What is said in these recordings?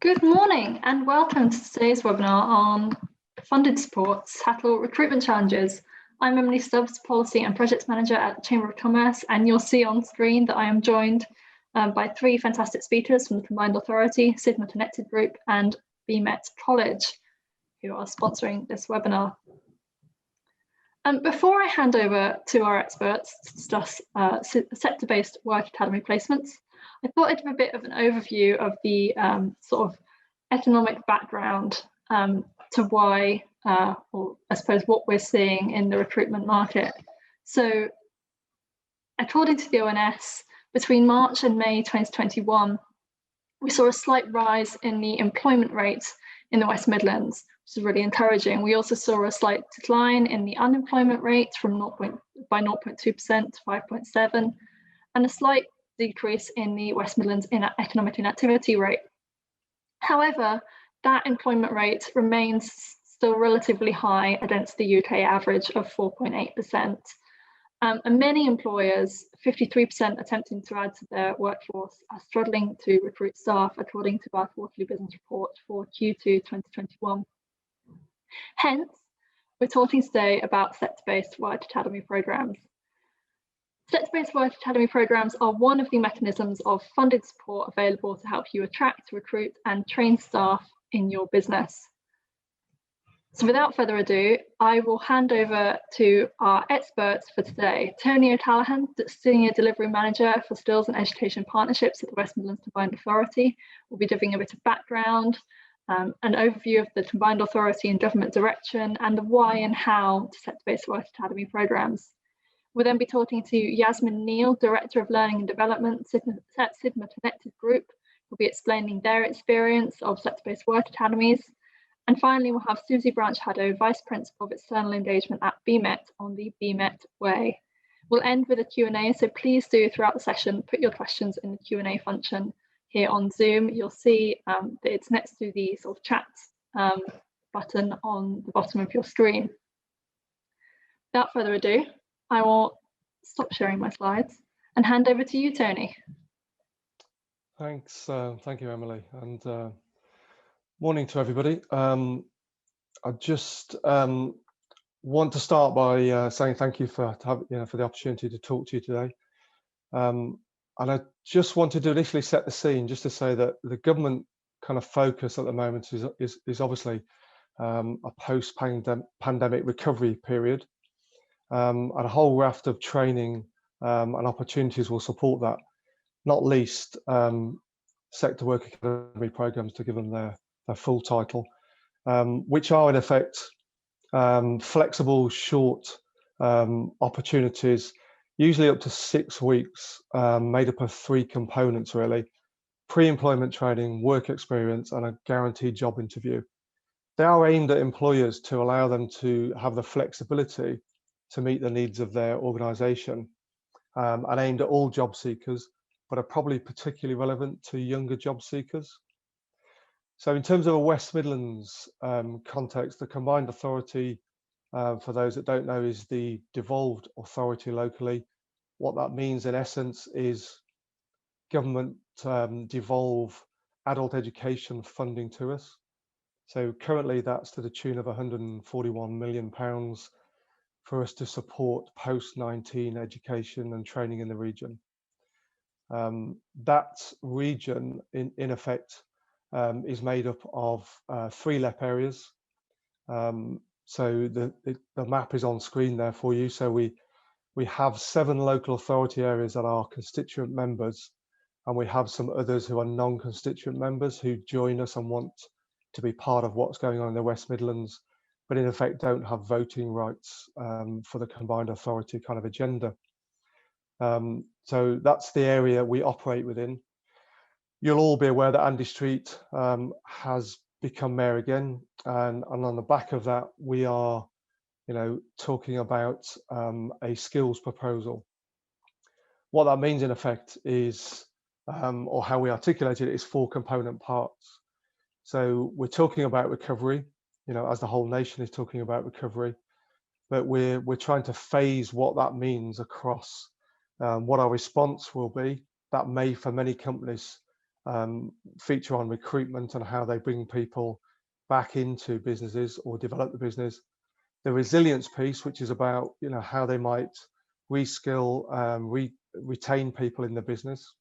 Good morning and welcome to today's webinar on funded support, Settle recruitment challenges. I'm Emily Stubbs, Policy and Project Manager at the Chamber of Commerce, and you'll see on screen that I am joined by three fantastic speakers from the Combined Authority, Sigma Connected Group and BMet College, who are sponsoring this webinar. Before I hand over to our experts to discuss sector-based work academy placements, I thought I'd give a bit of an overview of the sort of economic background to why, or I suppose what we're seeing in the recruitment market. So according to the ONS, between March and May 2021, we saw a slight rise in the employment rate in the West Midlands, which is really encouraging. We also saw a slight decline in the unemployment rate by 0.2% to 5.7%, and a slight decrease in the West Midlands economic inactivity rate. However, that employment rate remains still relatively high against the UK average of 4.8%. And many employers, 53% attempting to add to their workforce, are struggling to recruit staff, according to our quarterly business report for Q2 2021. Hence, we're talking today about sector-based work academy programmes. Sector-based work academy programmes are one of the mechanisms of funded support available to help you attract, recruit and train staff in your business. So without further ado, I will hand over to our experts for today. Tony O'Callaghan, Senior Delivery Manager for Skills and Education Partnerships at the West Midlands Combined Authority, will be giving a bit of background, an overview of the Combined Authority and government direction, and the why and how to sector-based work academy programmes. We'll then be talking to Yasmin Neal, Director of Learning and Development at Sigma Connected Group, who'll be explaining their experience of sector-based work academies. And finally, we'll have Susie Branch-Haddo, Vice Principal of External Engagement at BMet, on the BMet Way. We'll end with a Q&A, so please do throughout the session put your questions in the Q&A function here on Zoom. You'll see that it's next to the sort of chat button on the bottom of your screen. Without further ado, I will stop sharing my slides and hand over to you, Tony. Thanks, thank you, Emily, and morning to everybody. I just want to start by saying thank you for the opportunity to talk to you today. And I just wanted to initially set the scene, just to say that the government kind of focus at the moment is obviously a post-pandemic recovery period. And a whole raft of training and opportunities will support that, not least sector work academy programs, to give them their full title, which are in effect flexible, short opportunities, usually up to 6 weeks, made up of 3 components really: pre-employment training, work experience, and a guaranteed job interview. They are aimed at employers to allow them to have the flexibility to meet the needs of their organisation, and aimed at all job seekers, but are probably particularly relevant to younger job seekers. So in terms of a West Midlands context, the Combined Authority, for those that don't know, is the devolved authority locally. What that means in essence is government devolve adult education funding to us. So currently that's to the tune of £141 million for us to support post-19 education and training in the region. That region, in effect, is made up of 3 LEP areas. So the map is on screen there for you. So we have 7 local authority areas that are constituent members, and we have some others who are non-constituent members who join us and want to be part of what's going on in the West Midlands, but in effect don't have voting rights for the Combined Authority kind of agenda. So that's the area we operate within. You'll all be aware that Andy Street has become mayor again, and on the back of that, we are, talking about a skills proposal. What that means in effect is, or how we articulate it, is 4 component parts. So we're talking about recovery, as the whole nation is talking about recovery, but we're trying to phase what that means across what our response will be. That may, for many companies, feature on recruitment and how they bring people back into businesses or develop the business. The resilience piece, which is about how they might reskill, retain people in the business,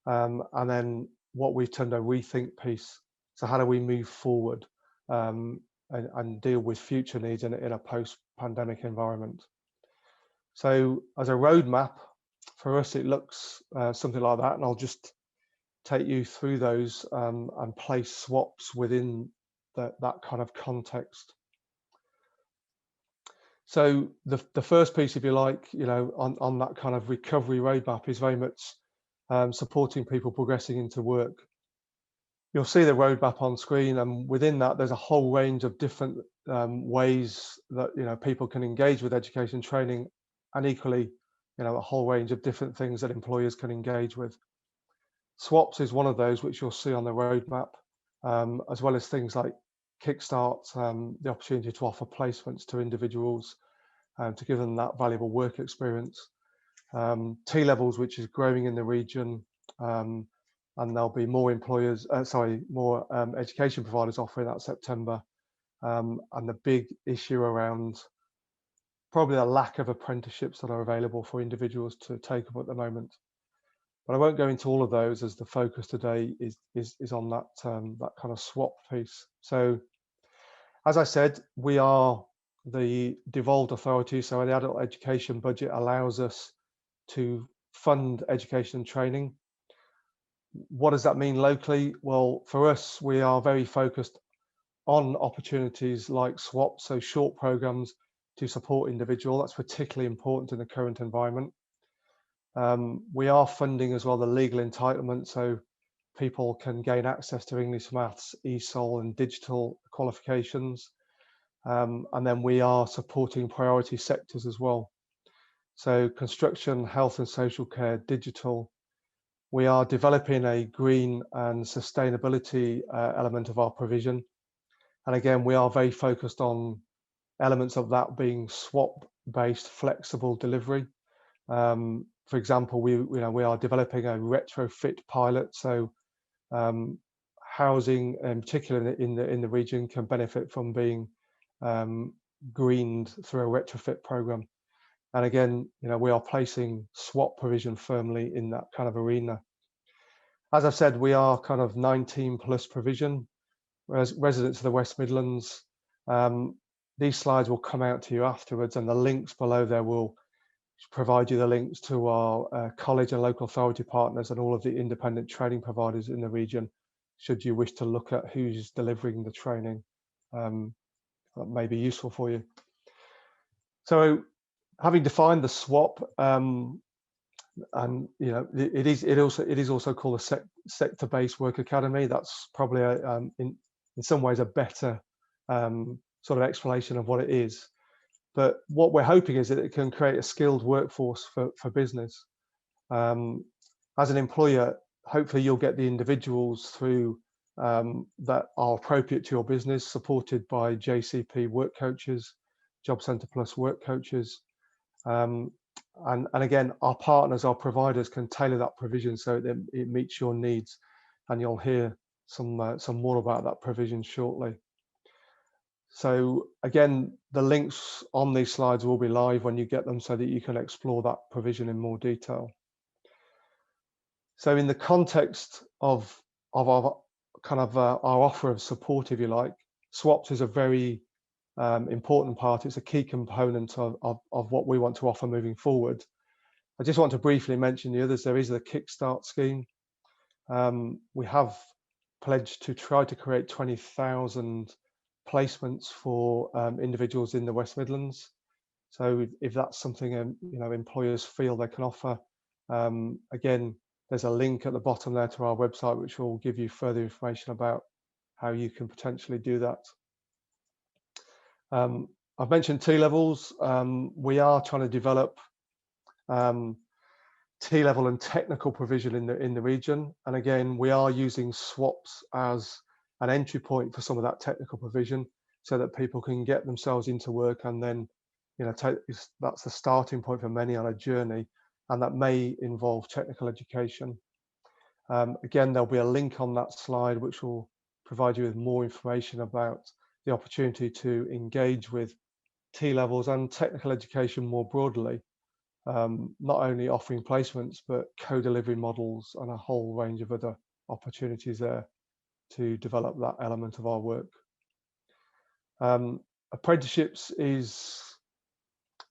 and then what we've termed a rethink piece. So how do we move forward and deal with future needs in a post-pandemic environment? So as a roadmap, for us, it looks something like that, and I'll just take you through those and place swaps within that kind of context. So the first piece, if you like, on that kind of recovery roadmap is very much supporting people progressing into work. You'll see the roadmap on screen, and within that, there's a whole range of different ways that people can engage with education training, and equally, a whole range of different things that employers can engage with. Swaps is one of those which you'll see on the roadmap, as well as things like Kickstart, the opportunity to offer placements to individuals to give them that valuable work experience. T-levels, which is growing in the region, and there'll be more education providers offering that September. And the big issue around probably the lack of apprenticeships that are available for individuals to take up at the moment. But I won't go into all of those, as the focus today is on that kind of swap piece. So, as I said, we are the devolved authority, so the adult education budget allows us to fund education and training. What does that mean locally? Well, for us, we are very focused on opportunities like swaps, so short programs to support individual. That's particularly important in the current environment. We are funding as well the legal entitlement, so people can gain access to English, Maths, ESOL and digital qualifications. And then we are supporting priority sectors as well. So construction, health and social care, digital. We are developing a green and sustainability element of our provision. And again, we are very focused on elements of that being swap-based flexible delivery. For example, we are developing a retrofit pilot. So housing, in particular in the region, can benefit from being greened through a retrofit program. And again, we are placing swap provision firmly in that kind of arena. As I've said, we are kind of 19 plus provision, whereas residents of the West Midlands. These slides will come out to you afterwards, and the links below there will provide you the links to our college and local authority partners and all of the independent training providers in the region, should you wish to look at who's delivering the training. That may be useful for you. So, having defined the swap, and it is also called a sector-based work academy. That's probably in some ways a better sort of explanation of what it is. But what we're hoping is that it can create a skilled workforce for business. As an employer, hopefully you'll get the individuals through that are appropriate to your business, supported by JCP work coaches, Job Centre Plus work coaches. And again, our partners, our providers can tailor that provision so that it meets your needs. And you'll hear some more about that provision shortly. So again, the links on these slides will be live when you get them, so that you can explore that provision in more detail. So in the context of our kind of our offer of support, if you like, swaps is a very important part. It's a key component of what we want to offer moving forward. I just want to briefly mention the others. There is the Kickstart scheme. We have pledged to try to create 20,000 placements for individuals in the West Midlands. So if that's something employers feel they can offer, again, there's a link at the bottom there to our website, which will give you further information about how you can potentially do that. I've mentioned T-levels. We are trying to develop T-level and technical provision in the region, and again, we are using swaps as an entry point for some of that technical provision, so that people can get themselves into work, and then that's the starting point for many on a journey, and that may involve technical education. Again, there'll be a link on that slide which will provide you with more information about the opportunity to engage with T-levels and technical education more broadly, not only offering placements, but co-delivery models and a whole range of other opportunities there to develop that element of our work. Apprenticeships is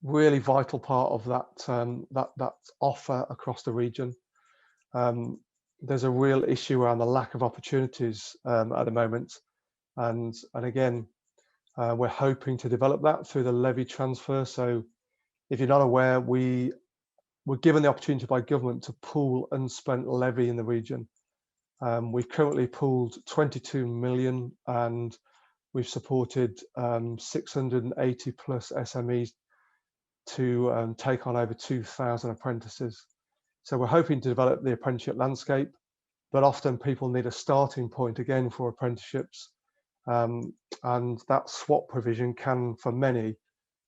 really vital part of that offer across the region. There's a real issue around the lack of opportunities at the moment, and again, we're hoping to develop that through the levy transfer. So if you're not aware, we were given the opportunity by government to pool unspent levy in the region. We've currently pooled 22 million, and we've supported 680 plus SMEs to take on over 2,000 apprentices. So we're hoping to develop the apprenticeship landscape, but often people need a starting point again for apprenticeships. And that swap provision can, for many,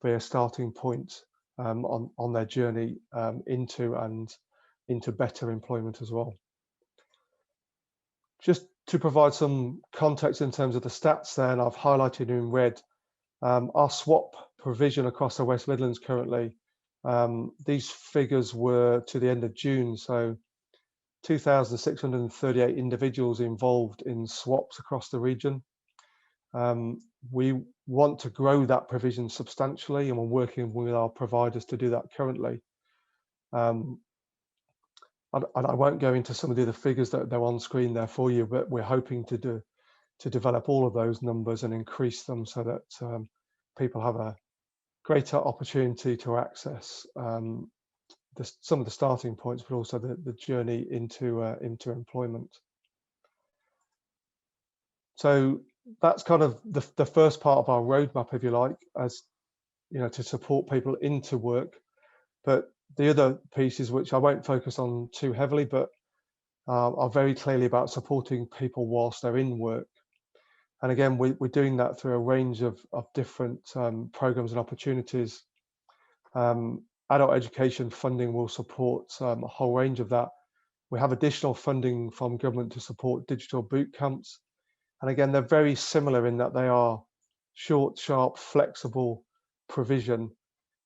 be a starting point on their journey into better employment as well. Just to provide some context in terms of the stats there, and I've highlighted in red, our swap provision across the West Midlands currently, these figures were to the end of June, so 2,638 individuals involved in swaps across the region. We want to grow that provision substantially, and we're working with our providers to do that currently. And I won't go into some of the other figures that they're on screen there for you, but we're hoping to develop all of those numbers and increase them so that people have a greater opportunity to access some of the starting points, but also the journey into employment. So that's kind of the first part of our roadmap, if you like, as you know, to support people into work. But the other pieces, which I won't focus on too heavily, but are very clearly about supporting people whilst they're in work. And again, we're doing that through a range of different programs and opportunities. Adult education funding will support a whole range of that. We have additional funding from government to support digital boot camps. And again, they're very similar in that they are short, sharp, flexible provision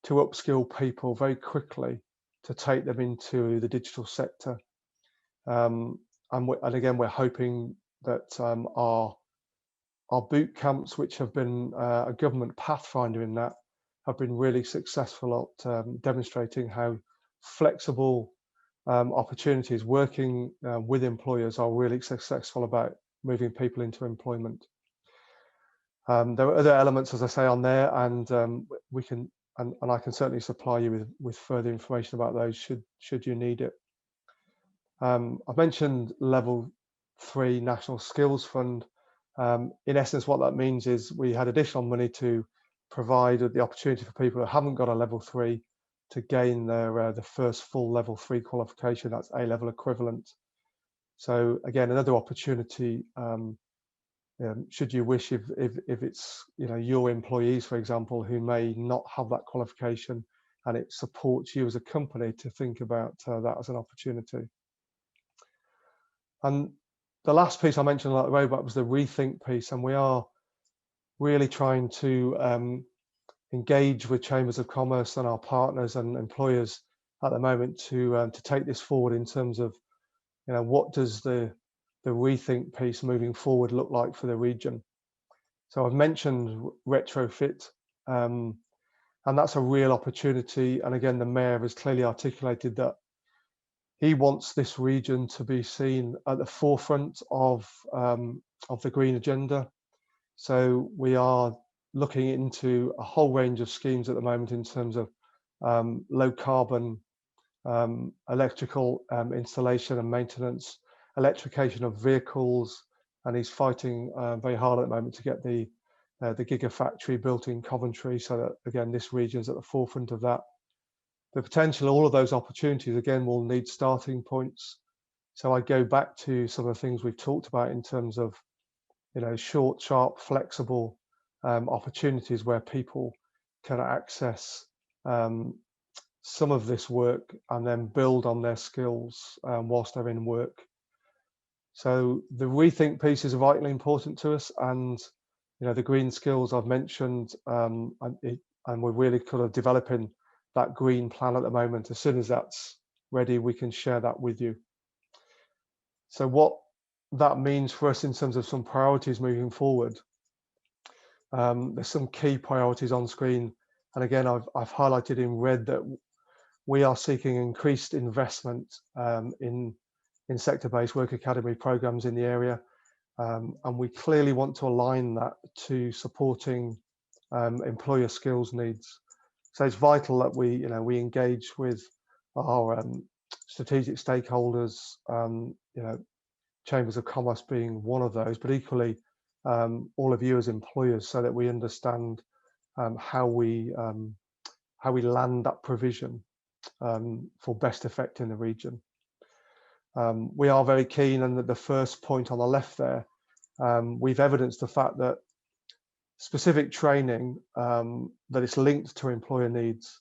to upskill people very quickly to take them into the digital sector. And again, we're hoping that our boot camps, which have been a government pathfinder in that, have been really successful at demonstrating how flexible opportunities working with employers are really successful about moving people into employment. There are other elements, as I say, on there, and we can, and I can certainly supply you with further information about those should you need it. I've mentioned Level 3 National Skills Fund. In essence, what that means is we had additional money to provide the opportunity for people who haven't got a Level 3 to gain their the first full Level 3 qualification. That's A-level equivalent. So again, another opportunity. Should you wish, if it's your employees, for example, who may not have that qualification, and it supports you as a company to think about that as an opportunity. And the last piece I mentioned like the roadmap was the rethink piece, and we are really trying to engage with chambers of commerce and our partners and employers at the moment to take this forward in terms of what does the rethink piece moving forward look like for the region. So I've mentioned retrofit, and that's a real opportunity. And again, the Mayor has clearly articulated that he wants this region to be seen at the forefront of the green agenda. So we are looking into a whole range of schemes at the moment in terms of low carbon electrical installation and maintenance, electrification of vehicles, and he's fighting very hard at the moment to get the gigafactory built in Coventry, so that again this region is at the forefront of that. The potential, all of those opportunities again will need starting points. So I go back to some of the things we've talked about in terms of short, sharp, flexible opportunities where people can access some of this work and then build on their skills whilst they're in work. So the rethink piece is vitally important to us, and the green skills I've mentioned, and we're really kind of developing that green plan at the moment. As soon as that's ready, we can share that with you. So what that means for us in terms of some priorities moving forward, there's some key priorities on screen, and again I've highlighted in red that we are seeking increased investment in sector-based work academy programs in the area, and we clearly want to align that to supporting employer skills needs. So it's vital that we engage with our strategic stakeholders, chambers of commerce being one of those, but equally all of you as employers, so that we understand how we land that provision for best effect in the region. We are very keen, and the first point on the left there, we've evidenced the fact that specific training that is linked to employer needs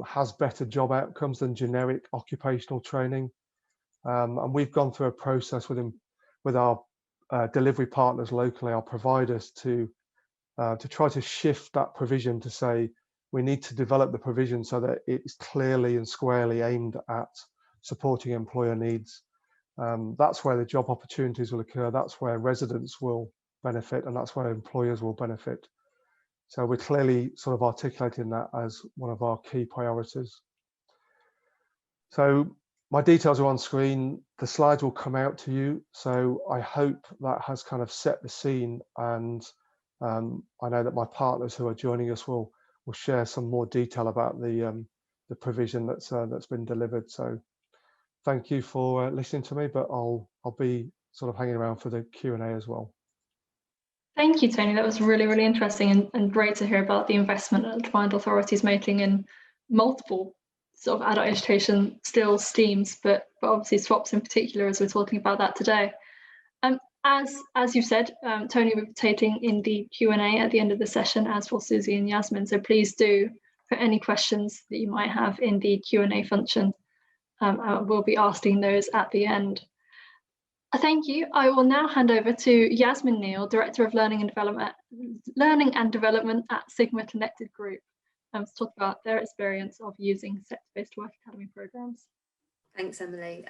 has better job outcomes than generic occupational training. And we've gone through a process with our delivery partners locally, our providers, to try to shift that provision to say we need to develop the provision so that it's clearly and squarely aimed at supporting employer needs. That's where the job opportunities will occur, that's where residents will benefit, and that's where employers will benefit. So we're clearly sort of articulating that as one of our key priorities. So my details are on screen, the slides will come out to you, so I hope that has kind of set the scene, and I know that my partners who are joining us will share some more detail about the provision that's been delivered. So thank you for listening to me, but I'll be sort of hanging around for the Q&A as well. Thank you, Tony. That was really, really interesting and great to hear about the investment that Defined Authority is making in multiple sort of adult education skills streams, but obviously SWAPs in particular, as we're talking about that today. As you said, Tony will be taking in the Q&A at the end of the session, as will Susie and Yasmin. So please do put any questions that you might have in the Q&A function. We'll be asking those at the end. Thank you. I will now hand over to Yasmin Neal, Director of Learning and Development at Sigma Connected Group, to talk about their experience of using sector-based work academy programs. Thanks, Emily.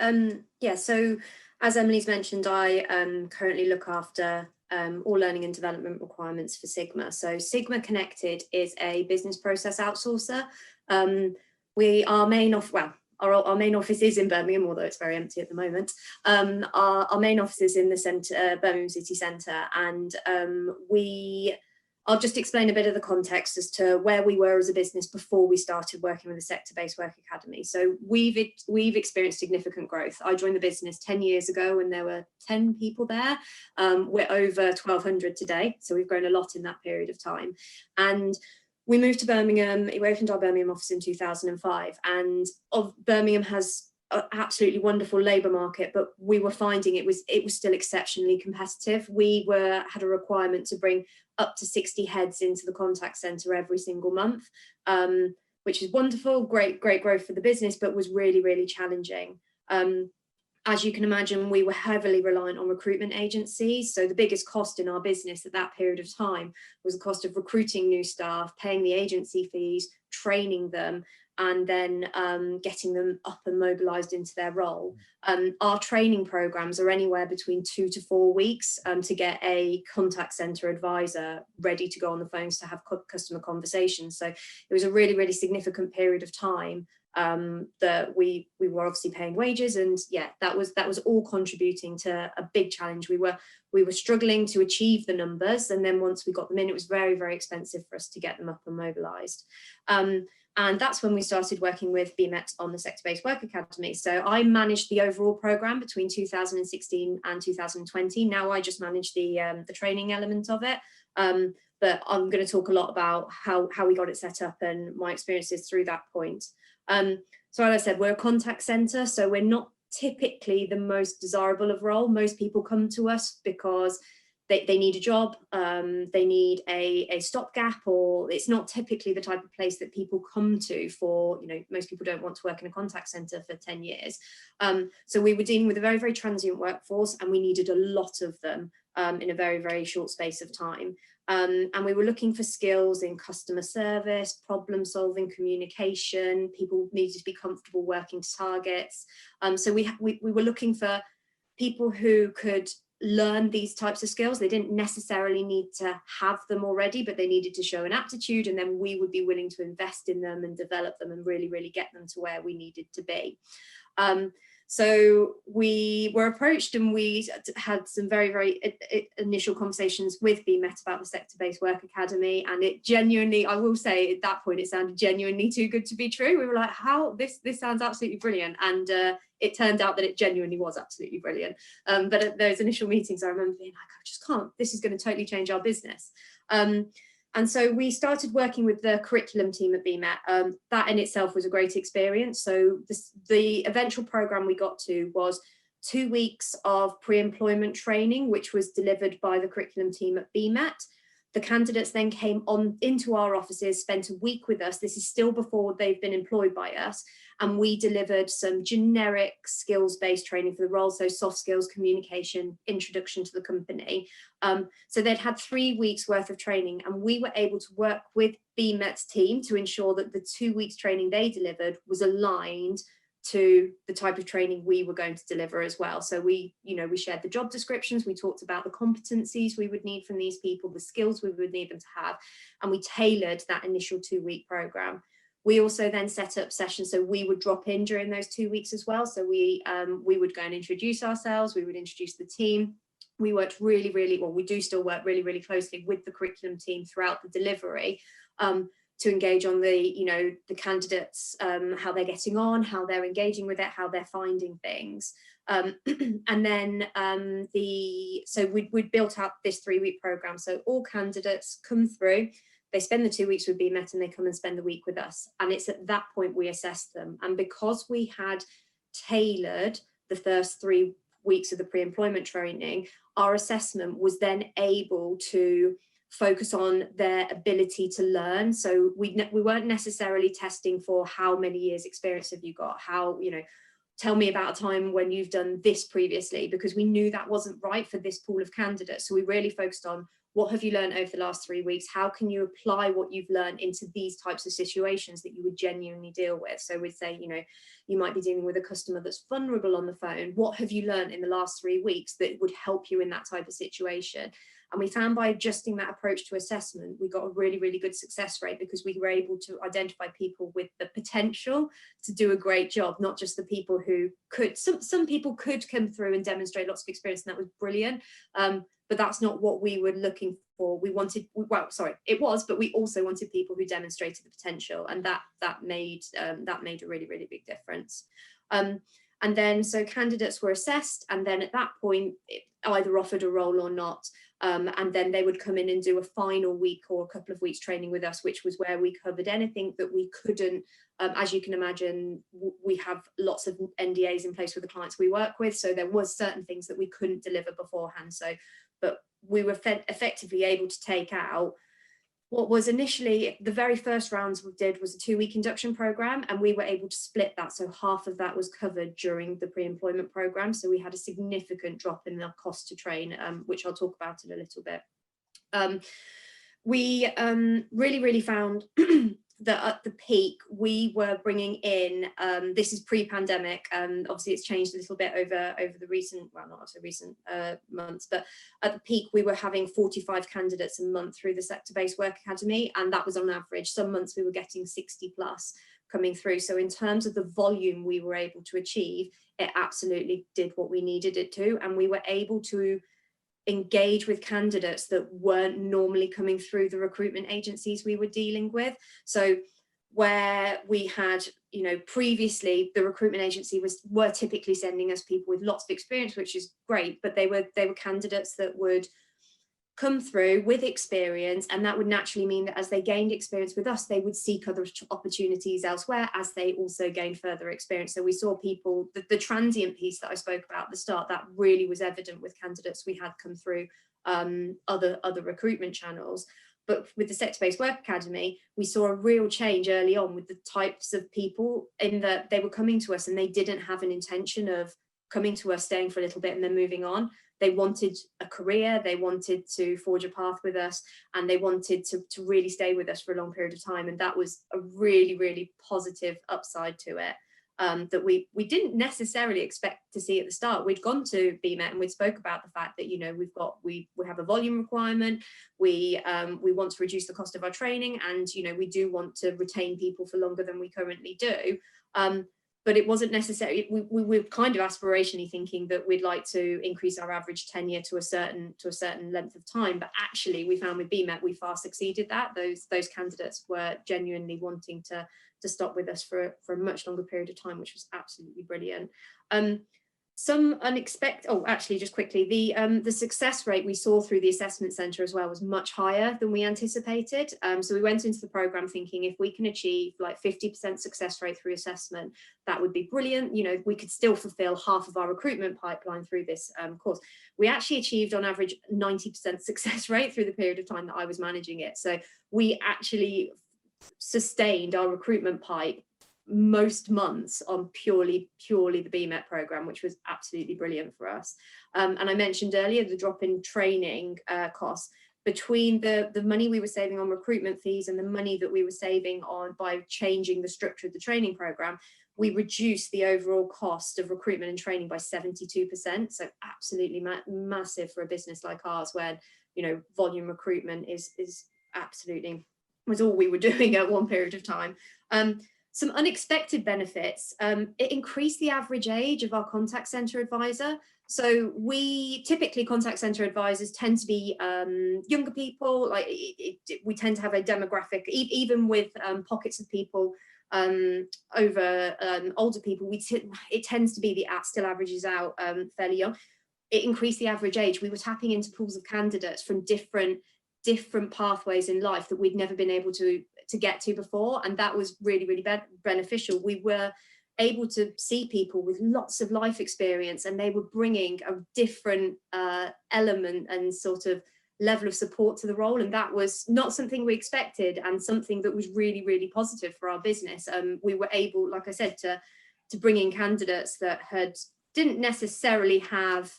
Yeah, so as Emily's mentioned, I currently look after all learning and development requirements for Sigma. So Sigma Connected is a business process outsourcer. Our main office is in Birmingham, although it's very empty at the moment. Our main office is in the centre, Birmingham city centre, and I'll just explain a bit of the context as to where we were as a business before we started working with a sector-based work academy. So we've experienced significant growth. I joined the business 10 years ago when there were 10 people there. We're over 1,200 today, so we've grown a lot in that period of time. And we moved to Birmingham. We opened our Birmingham office in 2005, and Birmingham has an absolutely wonderful labour market, but we were finding it was still exceptionally competitive. We had a requirement to bring up to 60 heads into the contact centre every single month, which is wonderful, great growth for the business, but was really, really challenging. As you can imagine, we were heavily reliant on recruitment agencies. So the biggest cost in our business at that period of time was the cost of recruiting new staff, paying the agency fees, training them, and then getting them up and mobilised into their role. Our training programmes are anywhere between 2 to 4 weeks to get a contact centre advisor ready to go on the phones to have customer conversations. So it was a really, really significant period of time that we were obviously paying wages, and yeah, that was all contributing to a big challenge. We were struggling to achieve the numbers, and then once we got them in, it was very, very expensive for us to get them up and mobilised. And that's when we started working with BMet on the sector-based work academy. So I managed the overall programme between 2016 and 2020. Now I just manage the training element of it. But I'm going to talk a lot about how we got it set up and my experiences through that point. So as I said, we're a contact centre, so we're not typically the most desirable of role. Most people come to us because they need a job, they need a stopgap, or it's not typically the type of place that people come to for, most people don't want to work in a contact centre for 10 years. So we were dealing with a very, very transient workforce, and we needed a lot of them in a very, very short space of time. And we were looking for skills in customer service, problem solving, communication. People needed to be comfortable working to targets. So we were looking for people who could learn these types of skills. They didn't necessarily need to have them already, but they needed to show an aptitude, and then we would be willing to invest in them and develop them and really, really get them to where we needed to be. So we were approached, and we had some very, very initial conversations with BMet about the sector-based work academy, and it genuinely, I will say at that point, it sounded genuinely too good to be true. We were like, how, this sounds absolutely brilliant. And it turned out that it genuinely was absolutely brilliant. But at those initial meetings, I remember being like, I just can't, this is going to totally change our business. And so we started working with the curriculum team at BMet. That in itself was a great experience. So the eventual program we got to was 2 weeks of pre-employment training, which was delivered by the curriculum team at BMet. The candidates then came on into our offices, spent a week with us. This is still before they've been employed by us. And we delivered some generic skills-based training for the role. So soft skills, communication, introduction to the company. So they'd had 3 weeks worth of training, and we were able to work with BMet's team to ensure that the 2 weeks training they delivered was aligned to the type of training we were going to deliver as well. So we shared the job descriptions, we talked about the competencies we would need from these people, the skills we would need them to have, and we tailored that initial 2-week program. We also then set up sessions, so we would drop in during those 2 weeks as well. So we would go and introduce ourselves, we would introduce the team. We worked really, really, well, we do still work really, really closely with the curriculum team throughout the delivery, to engage on the candidates, how they're getting on, how they're engaging with it, how they're finding things. And then so we'd built out this 3-week program. So all candidates come through, they spend the 2 weeks with BMet, and they come and spend the week with us. And it's at that point we assess them. And because we had tailored the first 3 weeks of the pre-employment training, our assessment was then able to focus on their ability to learn. So we weren't necessarily testing for how many years experience have you got, how, tell me about a time when you've done this previously, because we knew that wasn't right for this pool of candidates. So we really focused on, what have you learned over the last 3 weeks? How can you apply what you've learned into these types of situations that you would genuinely deal with? So we'd say, you might be dealing with a customer that's vulnerable on the phone. What have you learned in the last 3 weeks that would help you in that type of situation? And we found by adjusting that approach to assessment, we got a really, really good success rate, because we were able to identify people with the potential to do a great job, not just the people who could. Some people could come through and demonstrate lots of experience, and that was brilliant. But that's not what we were looking for. It was, but we also wanted people who demonstrated the potential, and that made a really, really big difference. And then so candidates were assessed, and then at that point, either offered a role or not. And then they would come in and do a final week or a couple of weeks training with us, which was where we covered anything that we couldn't. As you can imagine, we have lots of NDAs in place with the clients we work with. So there was certain things that we couldn't deliver beforehand. But we were effectively able to take out what was initially the very first rounds we did was a 2-week induction program, and we were able to split that. So half of that was covered during the pre-employment program. So we had a significant drop in the cost to train, which I'll talk about in a little bit. We really, really found that at the peak, we were bringing in, this is pre-pandemic, obviously it's changed a little bit over the recent, well, not so recent months, but at the peak, we were having 45 candidates a month through the sector-based work academy, and that was on average. Some months we were getting 60 plus coming through. So in terms of the volume we were able to achieve, it absolutely did what we needed it to, and we were able to engage with candidates that weren't normally coming through the recruitment agencies we were dealing with. So where we had, previously the recruitment agency were typically sending us people with lots of experience, which is great, but they were candidates that would come through with experience, and that would naturally mean that as they gained experience with us, they would seek other opportunities elsewhere as they also gained further experience. So we saw people, the transient piece that I spoke about at the start, that really was evident with candidates we had come through other recruitment channels. But with the Sector-Based Work Academy, we saw a real change early on with the types of people, in that they were coming to us and they didn't have an intention of coming to us, staying for a little bit and then moving on. They wanted a career, they wanted to forge a path with us, and they wanted to really stay with us for a long period of time. And that was a really, really positive upside to it, that we didn't necessarily expect to see at the start. We'd gone to BMet and we'd spoke about the fact that, you know, we have a volume requirement, we want to reduce the cost of our training, and, you know, we do want to retain people for longer than we currently do. But it wasn't necessarily, we were kind of aspirationally thinking that we'd like to increase our average tenure to a certain length of time. But actually, we found with BMet, we far succeeded that. Those candidates were genuinely wanting to stop with us for a much longer period of time, which was absolutely brilliant. Some unexpected, oh, actually, just quickly, the success rate we saw through the assessment centre as well was much higher than we anticipated. So we went into the programme thinking if we can achieve like 50% success rate through assessment, that would be brilliant. You know, we could still fulfil half of our recruitment pipeline through this course. We actually achieved on average 90% success rate through the period of time that I was managing it. So we actually sustained our recruitment pipe most months on purely the BMet program, which was absolutely brilliant for us. And I mentioned earlier the drop in training costs. Between the money we were saving on recruitment fees and the money that we were saving on by changing the structure of the training program, we reduced the overall cost of recruitment and training by 72%. So absolutely massive for a business like ours, where, you know, volume recruitment is absolutely was all we were doing at one period of time. Some unexpected benefits. It increased the average age of our contact centre advisor. So we typically, contact centre advisors tend to be younger people. Like we tend to have a demographic, even with pockets of people over older people. It tends to be still averages out fairly young. It increased the average age. We were tapping into pools of candidates from different pathways in life that we'd never been able to get to before, and that was really, really beneficial. We were able to see people with lots of life experience, and they were bringing a different element and sort of level of support to the role, and that was not something we expected, and something that was really, really positive for our business. We were able, like I said, to bring in candidates that didn't necessarily have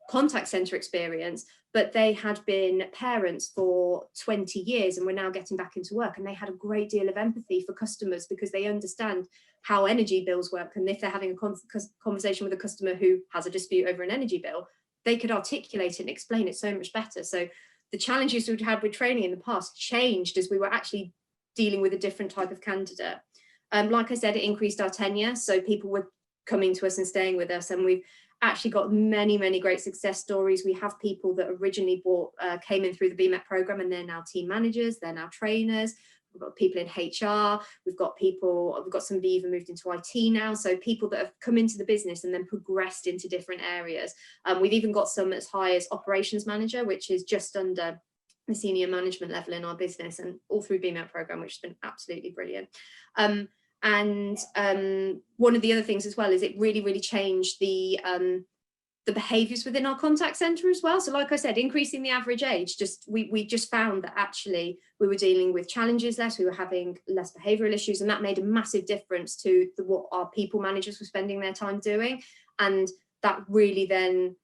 contact center experience, but they had been parents for 20 years and were now getting back into work, and they had a great deal of empathy for customers because they understand how energy bills work, and if they're having a conversation with a customer who has a dispute over an energy bill, they could articulate it and explain it so much better. So the challenges we'd had with training in the past changed as we were actually dealing with a different type of candidate. Like I said, it increased our tenure, so people were coming to us and staying with us, and we've actually got many, many great success stories. We have people that originally came in through the BMet program, and they're now team managers, they're now trainers. We've got people in HR, we've got somebody even moved into IT now. So people that have come into the business and then progressed into different areas. We've even got some as high as operations manager, which is just under the senior management level in our business, and all through BMet program, which has been absolutely brilliant. And one of the other things as well is it really, really changed the behaviours within our contact centre as well. So like I said, increasing the average age, we just found that actually we were dealing with challenges less, we were having less behavioural issues, and that made a massive difference to what our people managers were spending their time doing. And that really then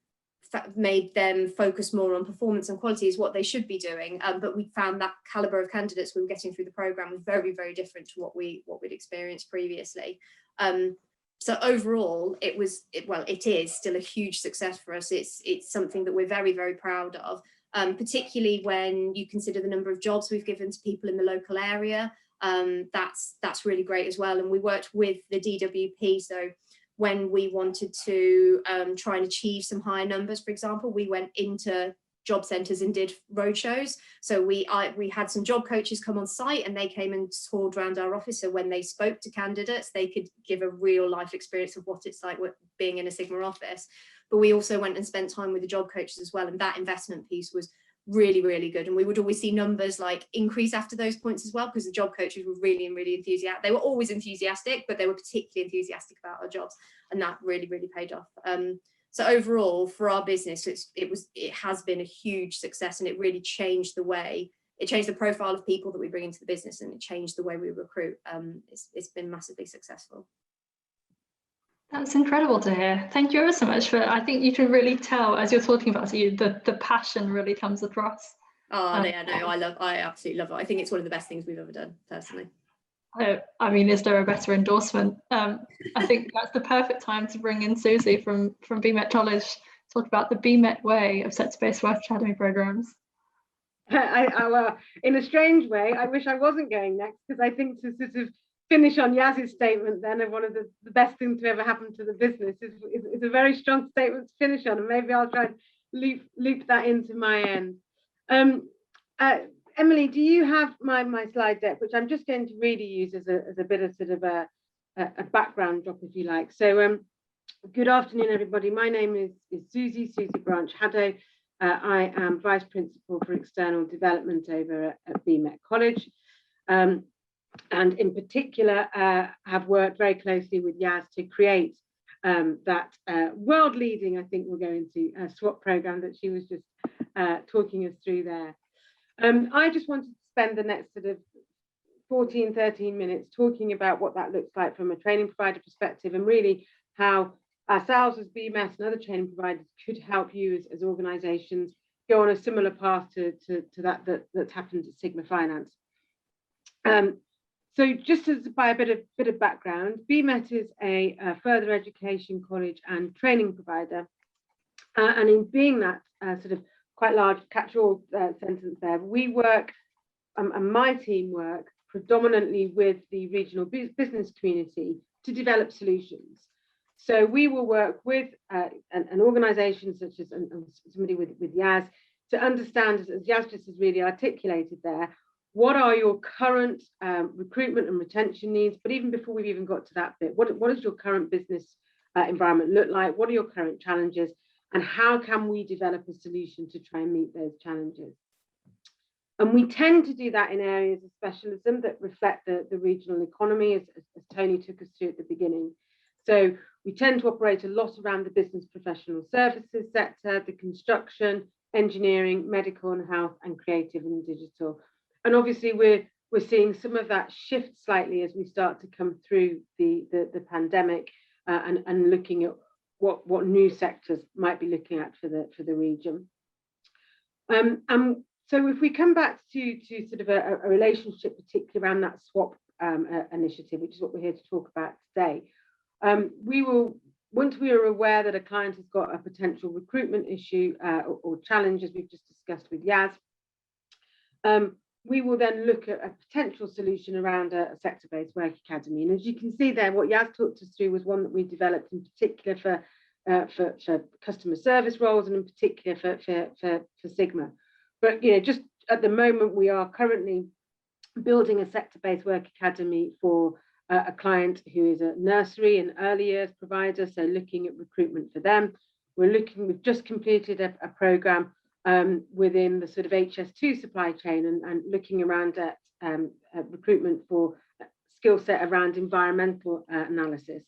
made them focus more on performance and quality is what they should be doing. But we found that calibre of candidates we were getting through the programme was very, very different to what we'd experienced previously. So overall, it is still a huge success for us. It's something that we're very, very proud of, particularly when you consider the number of jobs we've given to people in the local area. That's really great as well. And we worked with the DWP, so when we wanted to try and achieve some higher numbers, for example, we went into job centres and did roadshows. So we had some job coaches come on site, and they came and toured around our office. So when they spoke to candidates, they could give a real life experience of what it's like being in a Sigma office. But we also went and spent time with the job coaches as well, and that investment piece was really, really good. And we would always see numbers like increase after those points as well, because the job coaches were really enthusiastic. They were always enthusiastic, but they were particularly enthusiastic about our jobs, and that really, really paid off. So overall, for our business, it has been a huge success, and it really changed the profile of people that we bring into the business, and it changed the way we recruit. It's been massively successful. That's incredible to hear. Thank you ever so much I think you can really tell as you're talking about it, the passion really comes across. Oh, yeah, no, I absolutely love it. I think it's one of the best things we've ever done, personally. I mean, is there a better endorsement? I think that's the perfect time to bring in Susie from BMet College to talk about the BMet way of sector-based work academy programs. Well, in a strange way, I wish I wasn't going next, because I think to sort of finish on Yaz's statement then of one of the best things to ever happen to the business is a very strong statement to finish on, and maybe I'll try and loop that into my end. Emily, do you have my slide deck, which I'm just going to really use as a bit of sort of a background drop, if you like. So good afternoon, everybody. My name is Susie Branch Haddo. I am Vice Principal for External Development over at BMet College. And in particular, have worked very closely with Yaz to create that world-leading, I think we'll go into, SWAT program that she was just talking us through there. I just wanted to spend the next sort of 13 minutes talking about what that looks like from a training provider perspective, and really how ourselves as BMet and other training providers could help you as organisations go on a similar path to that's happened at Sigma Finance. So just as by a bit of background, BMet is a further education college and training provider, and in being that sort of quite large catch-all sentence there, we work, and my team work predominantly with the regional business community to develop solutions. So we will work with an organisation such as somebody with Yaz to understand, as Yaz just has really articulated there, what are your current recruitment and retention needs? But even before we've even got to that bit, what does your current business environment look like? What are your current challenges? And how can we develop a solution to try and meet those challenges? And we tend to do that in areas of specialism that reflect the regional economy, as Tony took us through at the beginning. So we tend to operate a lot around the business professional services sector, the construction, engineering, medical and health, and creative and digital. And obviously we're seeing some of that shift slightly as we start to come through the pandemic and looking at what new sectors might be looking at for the region. So if we come back to sort of a relationship, particularly around that SWAP initiative, which is what we're here to talk about today, we will, once we are aware that a client has got a potential recruitment issue or challenge, as we've just discussed with Yaz, we will then look at a potential solution around a sector-based work academy. And as you can see there, what Yaz talked us through was one that we developed in particular for customer service roles, and in particular for Sigma. But just at the moment, we are currently building a sector-based work academy for a client who is a nursery and early years provider, so looking at recruitment for them. We've just completed a program within the sort of HS2 supply chain and looking around at recruitment for skill set around environmental analysis.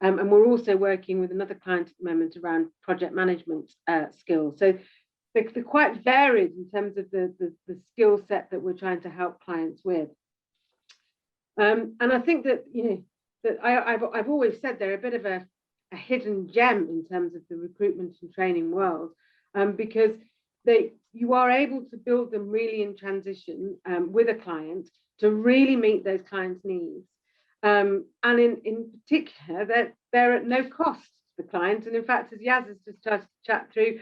And we're also working with another client at the moment around project management skills. So they're quite varied in terms of the skill set that we're trying to help clients with. And I think that, that I've always said they're a bit of a hidden gem in terms of the recruitment and training world, because you are able to build them really in transition with a client to really meet those clients' needs. And in particular, they're at no cost to the client. And in fact, as Yaz has just started to chat through,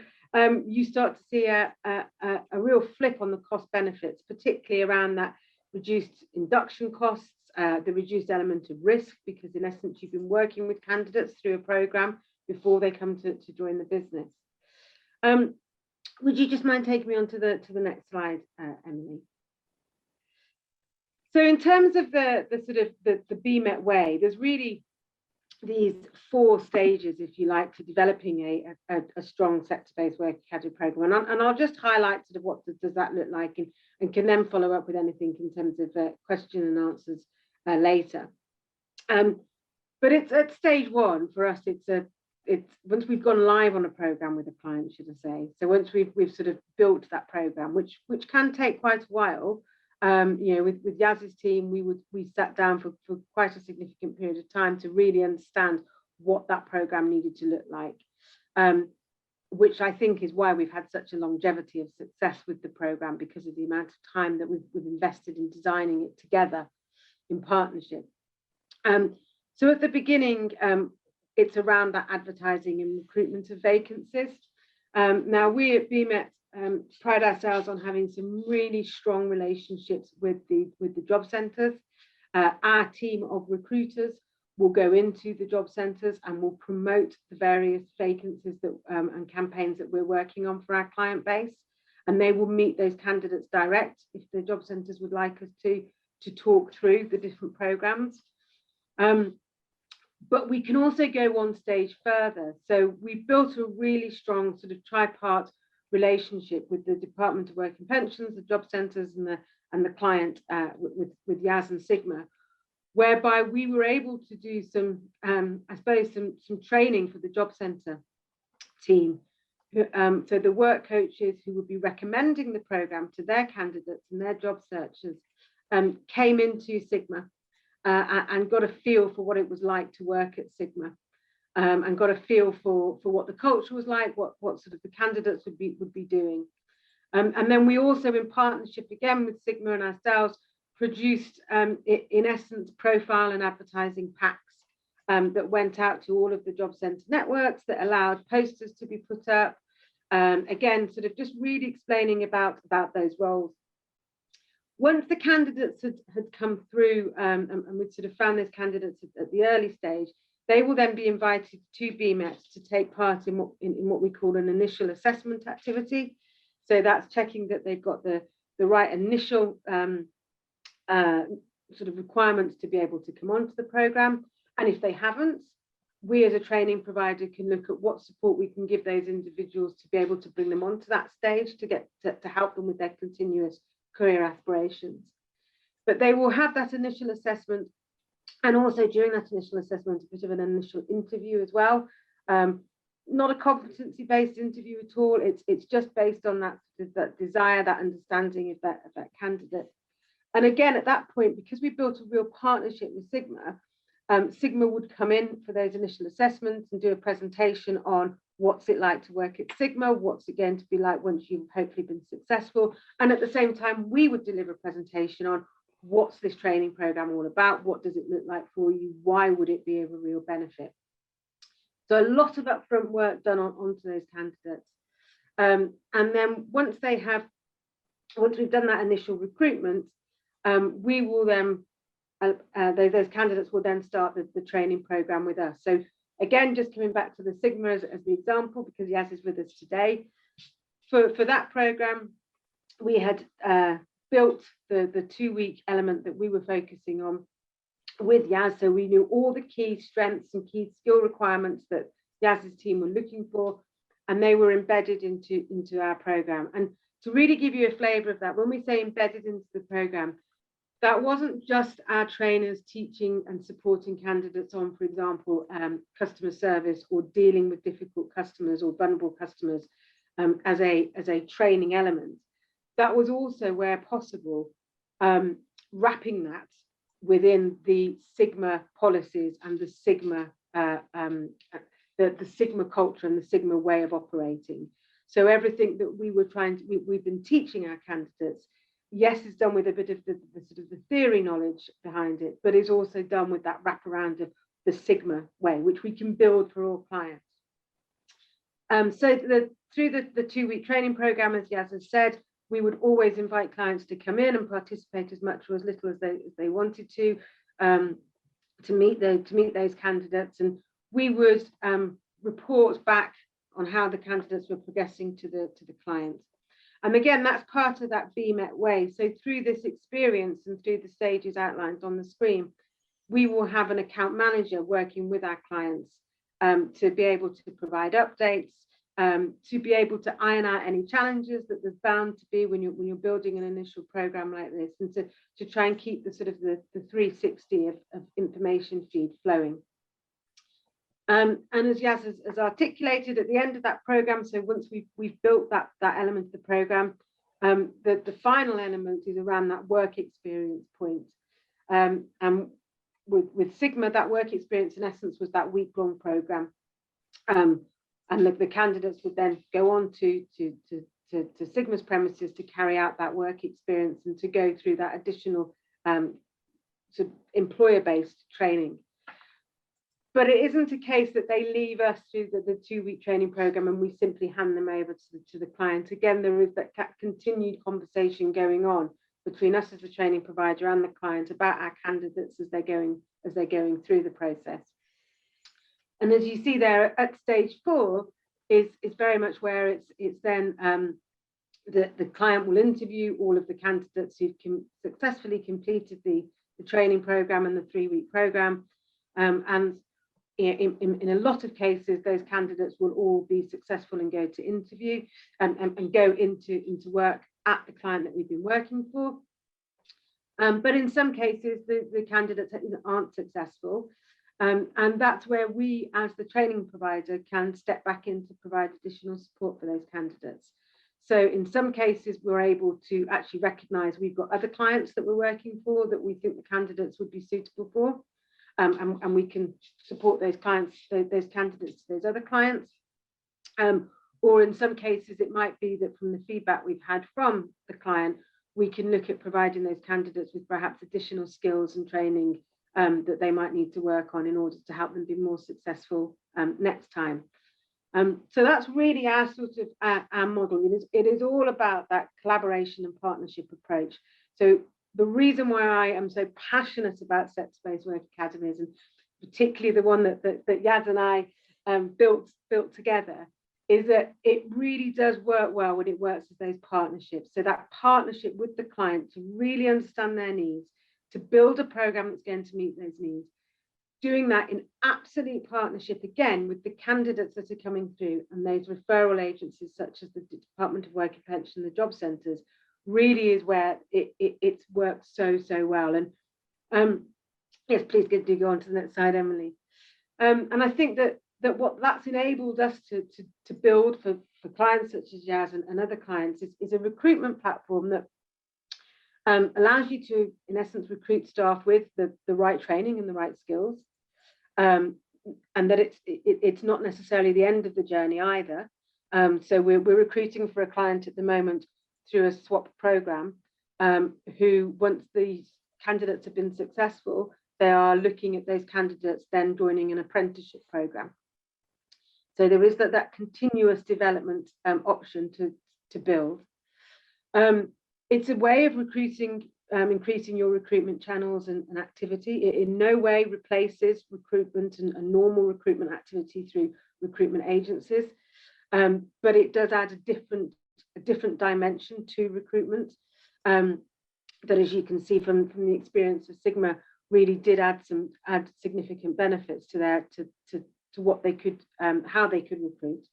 you start to see a real flip on the cost benefits, particularly around that reduced induction costs, the reduced element of risk, because in essence, you've been working with candidates through a program before they come to join the business. Would you just mind taking me on to the next slide, Emily? So in terms of the sort of the BMet way, there's really these 4 stages, if you like, to developing a strong sector-based work academy program. And I'll just highlight sort of what does that look like, and can then follow up with anything in terms of question and answers later. But it's at stage 1 for us, it's a once we've gone live on a program with a client, should I say, so once we've sort of built that program, which can take quite a while. You know, with Yaz's team, we sat down for quite a significant period of time to really understand what that program needed to look like, which I think is why we've had such a longevity of success with the program, because of the amount of time that we've invested in designing it together in partnership. So at the beginning, it's around that advertising and recruitment of vacancies. Now we at BMet pride ourselves on having some really strong relationships with the job centres. Our team of recruiters will go into the job centres and will promote the various vacancies that and campaigns that we're working on for our client base, and they will meet those candidates direct if the job centres would like us to talk through the different programmes. But we can also go one stage further. So we've built a really strong sort of tripart relationship with the Department of Work and Pensions, the job centres, and the client with Yaz and Sigma, whereby we were able to do some, I suppose, some training for the job centre team. So the work coaches who would be recommending the programme to their candidates and their job searchers came into Sigma and got a feel for what it was like to work at Sigma, and got a feel for what the culture was like, what sort of the candidates would be doing. And then we also, in partnership again with Sigma and ourselves, produced in essence profile and advertising packs that went out to all of the job centre networks, that allowed posters to be put up, again sort of just really explaining about those roles. Once the candidates had come through, and we'd sort of found those candidates at the early stage, they will then be invited to BMet to take part in what we call an initial assessment activity. So that's checking that they've got the right initial sort of requirements to be able to come onto the programme. And if they haven't, we as a training provider can look at what support we can give those individuals to be able to bring them onto that stage to help them with their continuous career aspirations. But they will have that initial assessment, and also during that initial assessment, a bit of an initial interview as well. Not a competency-based interview at all. It's just based on that desire, that understanding of that candidate. And again, at that point, because we built a real partnership with Sigma, Sigma would come in for those initial assessments and do a presentation on what's it like to work at Sigma, what's it going to be like once you've hopefully been successful. And at the same time, we would deliver a presentation on what's this training program all about, what does it look like for you, why would it be of a real benefit. So a lot of upfront work done onto those candidates. And then once we've done that initial recruitment, we will then, those candidates will then start the training program with us. So again, just coming back to the Sigma as the example, because Yaz is with us today. For that program, we had built the 2-week element that we were focusing on with Yaz. So we knew all the key strengths and key skill requirements that Yaz's team were looking for, and they were embedded into our program. And to really give you a flavour of that, when we say embedded into the program, that wasn't just our trainers teaching and supporting candidates on, for example, customer service or dealing with difficult customers or vulnerable customers as a training element. That was also, where possible, wrapping that within the Sigma policies and the Sigma the Sigma culture and the Sigma way of operating. So everything that we've been teaching our candidates, yes, is done with a bit of the sort of the theory knowledge behind it, but is also done with that wraparound of the Sigma way, which we can build for all clients. So through the 2-week training program, as Yaz has said, we would always invite clients to come in and participate as much or as little as they wanted to meet those candidates, and we would report back on how the candidates were progressing to the client. And again, that's part of that BMet way. So through this experience and through the stages outlined on the screen, we will have an account manager working with our clients to be able to provide updates, to be able to iron out any challenges that there's bound to be when you're building an initial program like this, and to try and keep the sort of the 360 of information feed flowing. And as Yaz has articulated at the end of that program, so once we've built that element of the program, the final element is around that work experience point. And with Sigma, that work experience in essence was that week-long program. And the candidates would then go on to Sigma's premises to carry out that work experience and to go through that additional sort of employer-based training. But it isn't a case that they leave us through the 2-week training program and we simply hand them over to the client. Again, there is that continued conversation going on between us as a training provider and the client about our candidates as they're going through the process. And as you see there at stage 4 is very much where it's then the client will interview all of the candidates who've successfully completed the training program and the 3-week program, and in a lot of cases, those candidates will all be successful and go to interview and go into work at the client that we've been working for. But in some cases, the candidates aren't successful. And that's where we, as the training provider, can step back in to provide additional support for those candidates. So in some cases, we're able to actually recognise we've got other clients that we're working for that we think the candidates would be suitable for. And we can support those clients, those candidates to those other clients. Or in some cases, it might be that from the feedback we've had from the client, we can look at providing those candidates with perhaps additional skills and training that they might need to work on in order to help them be more successful next time. So that's really our sort of our model. It is all about that collaboration and partnership approach. So the reason why I am so passionate about sector-based work academies, and particularly the one that Yaz and I built together, is that it really does work well when it works with those partnerships. So that partnership with the client to really understand their needs, to build a program that's going to meet those needs, doing that in absolute partnership again with the candidates that are coming through and those referral agencies such as the Department of Work and Pension, the job centres, really is where it's worked so well. And yes, please do go on to the next slide, Emily. And I think that what that's enabled us to build for clients such as Yaz and other clients is a recruitment platform that allows you to, in essence, recruit staff with the right training and the right skills, and that it's not necessarily the end of the journey either. So we're recruiting for a client at the moment through a swap program, who, once these candidates have been successful, they are looking at those candidates then joining an apprenticeship program. So there is that continuous development option to build. It's a way of recruiting, increasing your recruitment channels and activity. It in no way replaces recruitment and normal recruitment activity through recruitment agencies, but it does add a different dimension to recruitment, that, as you can see from the experience of Sigma, really did add significant benefits to what they could, how they could recruit.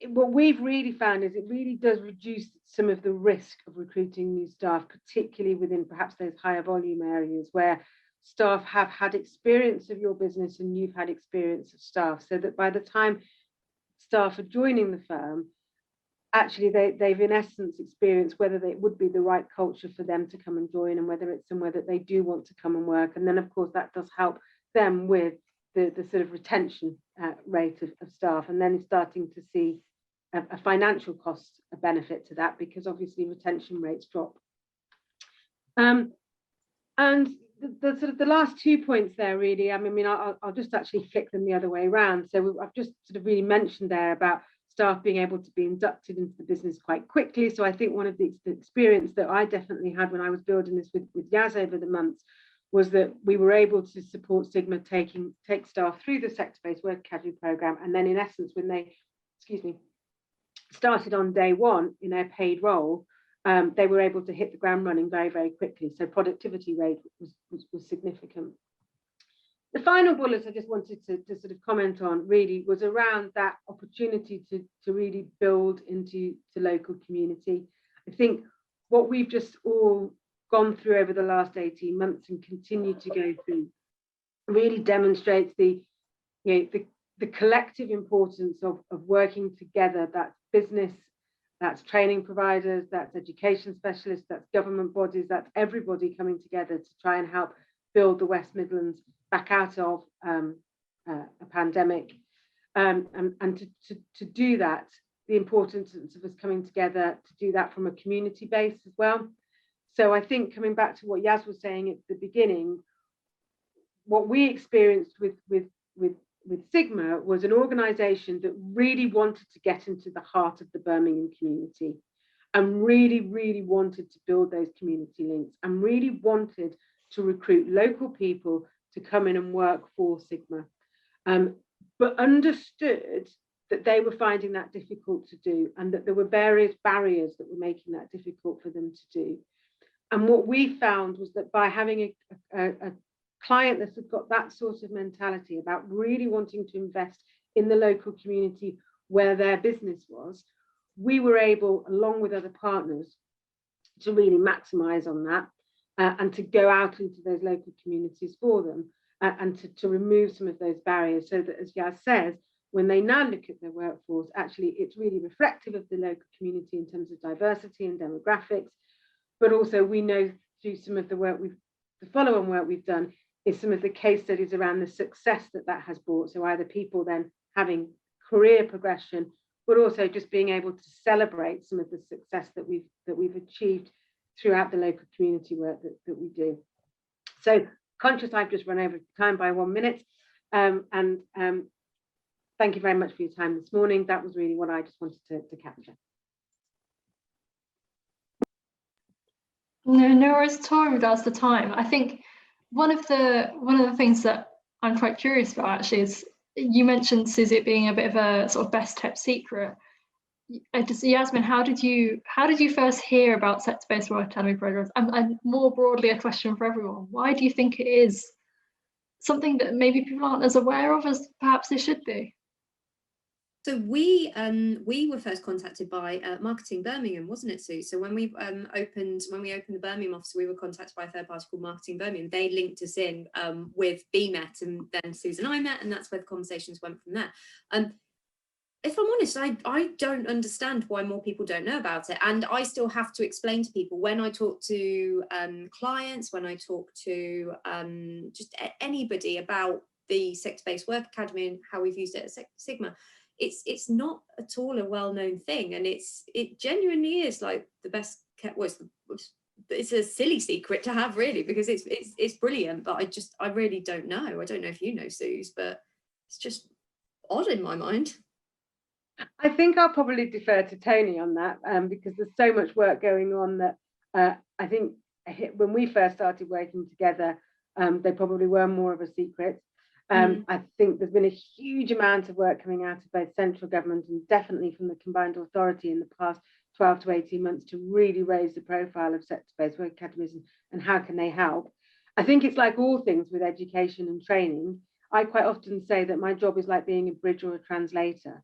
What we've really found is it really does reduce some of the risk of recruiting new staff, particularly within perhaps those higher volume areas where staff have had experience of your business and you've had experience of staff, so that by the time staff are joining the firm, actually they've in essence experienced whether it would be the right culture for them to come and join, and whether it's somewhere that they do want to come and work. And then of course that does help them with the sort of retention rate of staff, and then starting to see a financial cost, a benefit to that, because obviously retention rates drop. And the sort of the last 2 points there, really, I mean, I'll just actually flick them the other way around. So I've just sort of really mentioned there about staff being able to be inducted into the business quite quickly. So I think one of the experience that I definitely had when I was building this with Yaz over the months was that we were able to support Sigma take staff through the sector-based work academy program, and then in essence when they, started on day one in their paid role, they were able to hit the ground running very quickly. So productivity rate was significant. The final bullet I just wanted to sort of comment on really was around that opportunity to really build into local community. I think what we've just all gone through over the last 18 months and continue to go through really demonstrates the collective importance of working together. That's business, that's training providers, that's education specialists, that's government bodies, that's everybody coming together to try and help build the West Midlands back out of a pandemic. And to do that, the importance of us coming together to do that from a community base as well. So I think, coming back to what Yaz was saying at the beginning, what we experienced with Sigma was an organisation that really wanted to get into the heart of the Birmingham community, and really wanted to build those community links, and really wanted to recruit local people to come in and work for Sigma, but understood that they were finding that difficult to do, and that there were various barriers that were making that difficult for them to do. And what we found was that by having a client that's got that sort of mentality about really wanting to invest in the local community where their business was, we were able, along with other partners, to really maximise on that and to go out into those local communities for them and to remove some of those barriers, so that, as Yaz says, when they now look at their workforce, actually it's really reflective of the local community in terms of diversity and demographics. But also we know through some of the work the follow-on work we've done is some of the case studies around the success that has brought. So either people then having career progression, but also just being able to celebrate some of the success that we've achieved throughout the local community work that we do. So conscious I've just run over time by 1 minute, and thank you very much for your time this morning. That was really what I just wanted to capture. No worries at all in regards to time. I think one of the things that I'm quite curious about actually is, you mentioned, Susie, it being a bit of a sort of best kept secret. Yasmin, how did you first hear about sector-based work academy programs? And more broadly, a question for everyone: why do you think it is something that maybe people aren't as aware of as perhaps they should be? So we were first contacted by Marketing Birmingham, wasn't it, Sue? So when we opened the Birmingham office, we were contacted by a third party called Marketing Birmingham. They linked us in with BMet, and then Susan and I met, and that's where the conversations went from there. If I'm honest, I don't understand why more people don't know about it, and I still have to explain to people when I talk to clients, when I talk to just anybody about the sector-based work academy and how we've used it at Sigma. It's not at all a well-known thing, and it genuinely is like the best kept. Well, it's a silly secret to have, really, because it's brilliant. But I really don't know. I don't know if you know, Suze, but it's just odd in my mind. I think I'll probably defer to Tony on that, because there's so much work going on that I think when we first started working together, they probably were more of a secret. I think there's been a huge amount of work coming out of both central government and definitely from the combined authority in the past 12 to 18 months to really raise the profile of sector-based work academies and how can they help. I think it's like all things with education and training. I quite often say that my job is like being a bridge or a translator,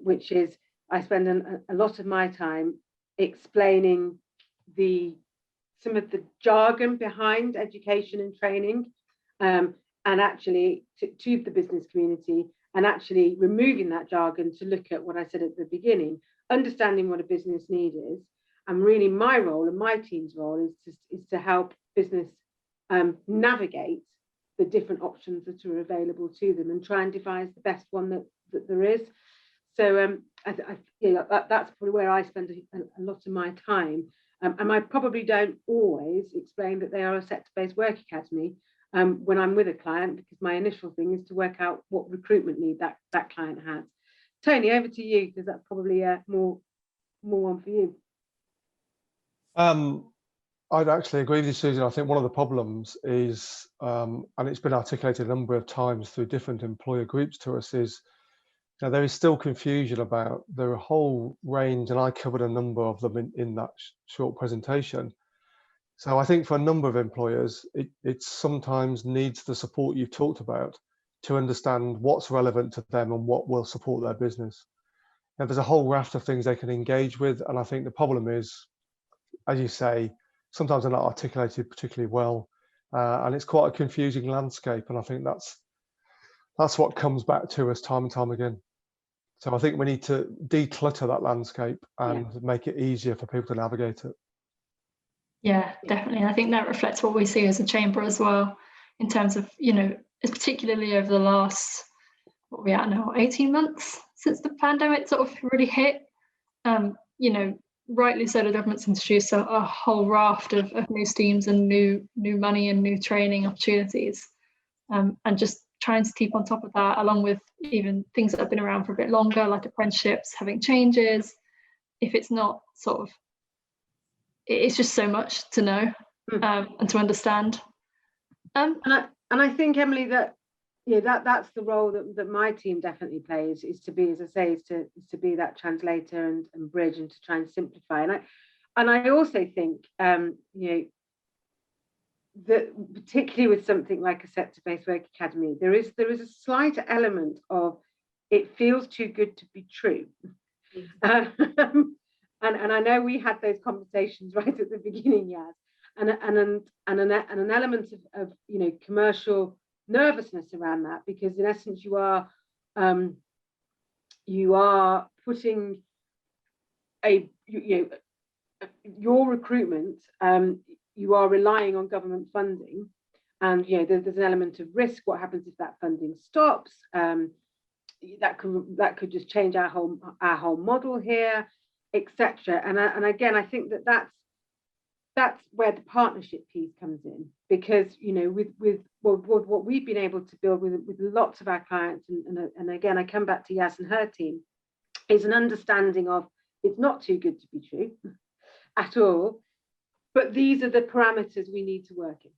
which is I spend a lot of my time explaining some of the jargon behind education and training, and actually to the business community, and actually removing that jargon to look at what I said at the beginning, understanding what a business need is. And really my role and my team's role is to help business navigate the different options that are available to them and try and devise the best one that there is. So that's probably where I spend a lot of my time. And I probably don't always explain that they are a sector-based work academy when I'm with a client, because my initial thing is to work out what recruitment need that client has. Tony, over to you, because that's probably more one for you. I'd actually agree with you, Susan. I think one of the problems is, and it's been articulated a number of times through different employer groups to us, is there is still confusion about the whole range, and I covered a number of them in that short presentation. So I think for a number of employers, it sometimes needs the support you've talked about to understand what's relevant to them and what will support their business. Now, there's a whole raft of things they can engage with, and I think the problem is, as you say, sometimes they're not articulated particularly well. and it's quite a confusing landscape. And I think that's what comes back to us time and time again. So I think we need to declutter that landscape and make it easier for people to navigate it. Yeah, definitely. I think that reflects what we see as a chamber as well, in terms of, you know, particularly over the last, what are we at now, 18 months since the pandemic sort of really hit. You know, rightly so, the government's introduced a whole raft of new schemes and new money and new training opportunities, and just trying to keep on top of that, along with even things that have been around for a bit longer, like apprenticeships having changes. If it's not sort of, it's just so much to know and to understand. And I think, Emily, that that's the role that my team definitely plays, is to be, as I say, is to be that translator and bridge, and to try and simplify. And I also think that particularly with something like a sector-based work academy, there is a slight element of it feels too good to be true. And I know we had those conversations right at the beginning, Yaz, and an element of commercial nervousness around that, because in essence you are putting your recruitment, you are relying on government funding, and there's an element of risk. What happens if that funding stops? That could just change our whole model here, etc. And again, I think that's where the partnership piece comes in, because with what we've been able to build with lots of our clients, and again I come back to Yaz and her team, is an understanding of it's not too good to be true at all, but these are the parameters we need to work in.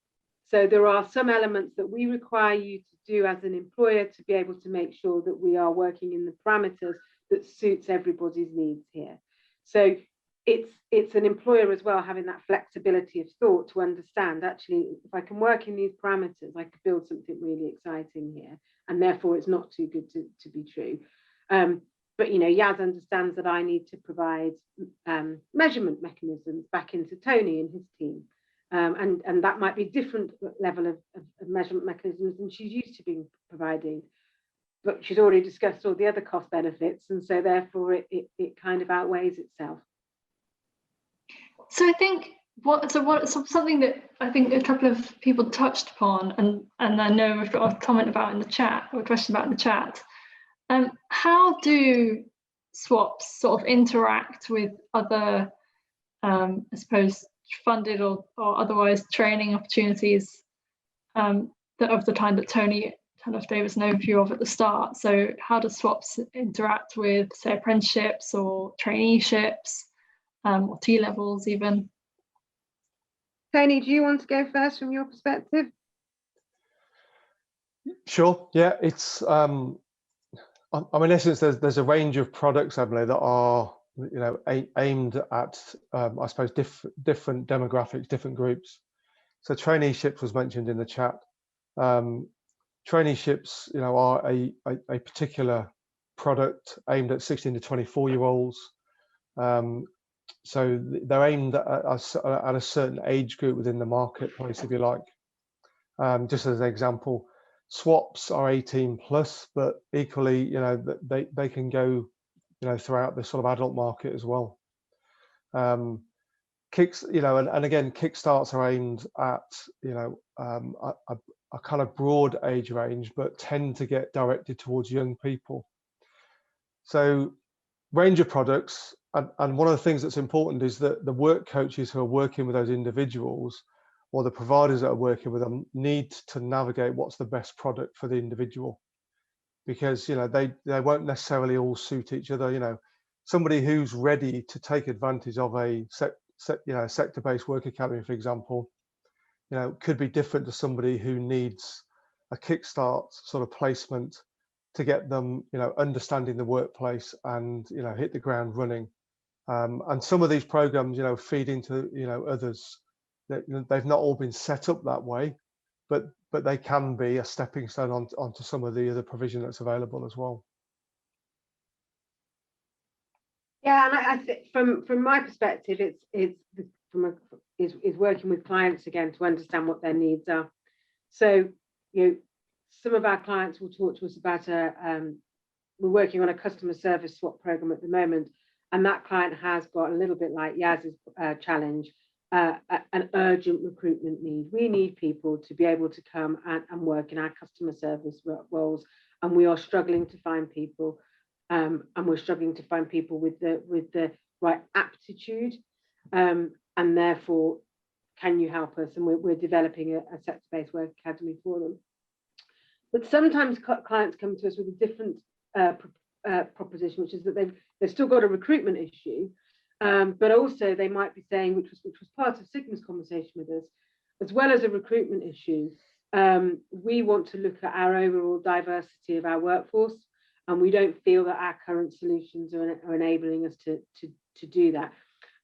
So there are some elements that we require you to do as an employer to be able to make sure that we are working in the parameters that suits everybody's needs here. So it's an employer as well having that flexibility of thought to understand, actually, if I can work in these parameters, I could build something really exciting here, and therefore it's not too good to be true. But Yaz understands that I need to provide measurement mechanisms back into Tony and his team, and that might be different level of measurement mechanisms than she's used to being providing, but she's already discussed all the other cost benefits, and so therefore it kind of outweighs itself. So I think something that I think a couple of people touched upon, and I know we've got a comment about in the chat, or a question about in the chat. How do swaps sort of interact with other, I suppose, funded or otherwise training opportunities that of the kind that Tony kind of gave us an overview of at the start? So how do swaps interact with, say, apprenticeships or traineeships, or T-levels even? Tony, do you want to go first from your perspective? Sure. Yeah, it's in essence, there's a range of products, Emily, that are aimed at I suppose different demographics, different groups. So traineeships was mentioned in the chat. Traineeships, are a particular product aimed at 16 to 24-year-olds. So they're aimed at a certain age group within the marketplace, if you like. Just as an example, swaps are 18 plus, but equally, they can go, throughout the sort of adult market as well. And again, Kickstarts are aimed at, a kind of broad age range, but tend to get directed towards young people. So range of products, and one of the things that's important is that the work coaches who are working with those individuals, or the providers that are working with them, need to navigate what's the best product for the individual, because they won't necessarily all suit each other. Somebody who's ready to take advantage of a sector-based work academy, for example, could be different to somebody who needs a kickstart sort of placement to get them, understanding the workplace and hit the ground running. And some of these programs, feed into others. They've not all been set up that way, but they can be a stepping stone onto some of the other provision that's available as well. Yeah, and I think from my perspective, it's is working with clients again to understand what their needs are. So, some of our clients will talk to us about we're working on a customer service swap program at the moment, and that client has got a little bit like Yaz's challenge, an urgent recruitment need. We need people to be able to come and work in our customer service roles, and we are struggling to find people, and we're struggling to find people with the right aptitude, and therefore, can you help us? And we're developing a sector-based work academy for them. But sometimes clients come to us with a different proposition, which is that they've still got a recruitment issue, but also they might be saying, which was part of Sigma's conversation with us, as well as a recruitment issue, we want to look at our overall diversity of our workforce, and we don't feel that our current solutions are enabling us to do that.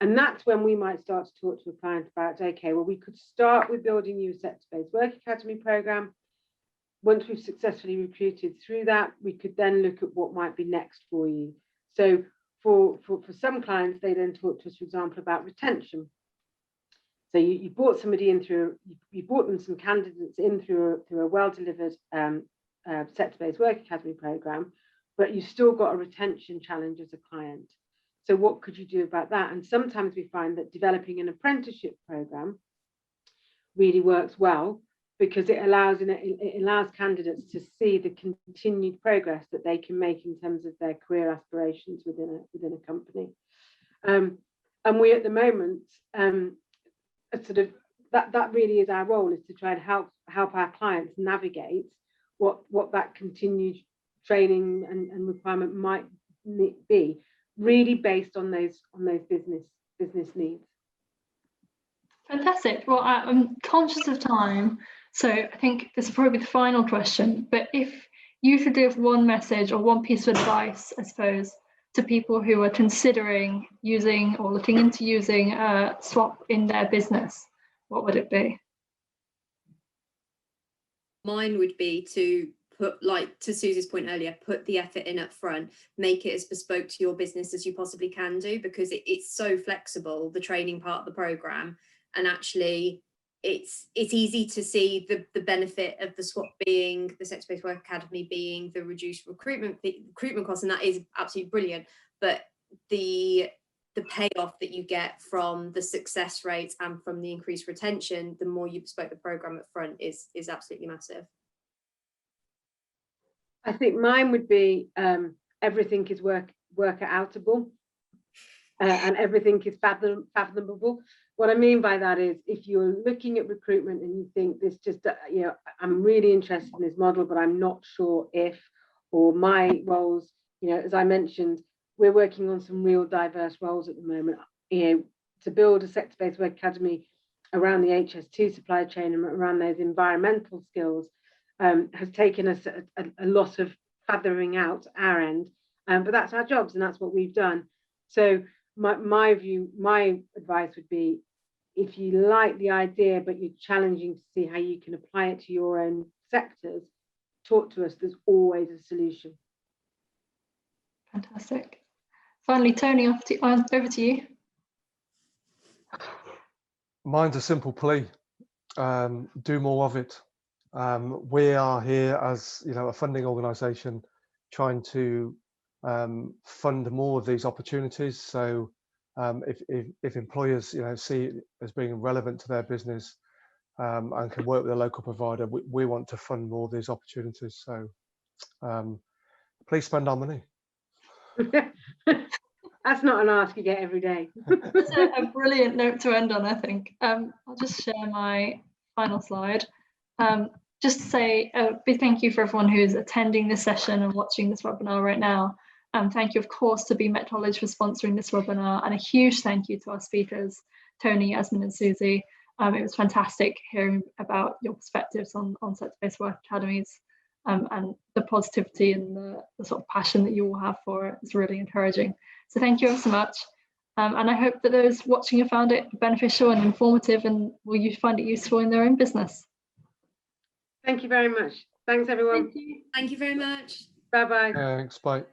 And that's when we might start to talk to a client about, okay, well, we could start with building you a sector-based work academy program. Once we've successfully recruited through that, we could then look at what might be next for you. So for some clients, they then talk to us, for example, about retention. So you brought somebody in through, you brought them some candidates in through a well-delivered sector-based work academy program, but you've still got a retention challenge as a client. So what could you do about that? And sometimes we find that developing an apprenticeship program really works well, because it allows candidates to see the continued progress that they can make in terms of their career aspirations within a company. And we at the moment, sort of that really is our role, is to try and help our clients navigate what that continued training and requirement might be, really based on those business needs. Fantastic. Well, I'm conscious of time, so I think this will probably be the final question. But if you could give one message or one piece of advice, I suppose, to people who are considering using or looking into using a swap in their business, what would it be? Mine would be to put, like to Susie's point earlier, put the effort in up front, make it as bespoke to your business as you possibly can do, because it's so flexible, the training part of the program, and actually it's easy to see the benefit of the swap being, the sector-based work academy being the reduced recruitment costs, and that is absolutely brilliant. But the payoff that you get from the success rates and from the increased retention, the more you bespoke the program up front, is absolutely massive. I think mine would be everything is work-outable, and everything is fathomable. What I mean by that is, if you're looking at recruitment and you think this just, I'm really interested in this model, but I'm not sure if, or my roles, as I mentioned, we're working on some real diverse roles at the moment. To build a sector-based work academy around the HS2 supply chain and around those environmental skills has taken us a lot of fathoming out our end, but that's our jobs and that's what we've done. So my advice would be, if you like the idea but you're challenging to see how you can apply it to your own sectors, talk to us. There's always a solution. Fantastic. Finally, Tony, over to you. Mine's a simple plea. Do more of it. We are here as a funding organisation, trying to fund more of these opportunities. So if employers see it as being relevant to their business and can work with a local provider, we want to fund more of these opportunities. So please spend our money. That's not an ask you get every day. That's a brilliant note to end on, I think. I'll just share my final slide. Just to say a big thank you for everyone who's attending this session and watching this webinar right now. Thank you, of course, to BMet College for sponsoring this webinar, and a huge thank you to our speakers, Tony, Yasmin and Susie. It was fantastic hearing about your perspectives on sector-based work academies, and the positivity and the sort of passion that you all have for it is really encouraging. So thank you ever so much. And I hope that those watching have found it beneficial and informative, and will you find it useful in their own business. Thank you very much. Thanks, everyone. Thank you very much. Bye-bye. Thanks, bye.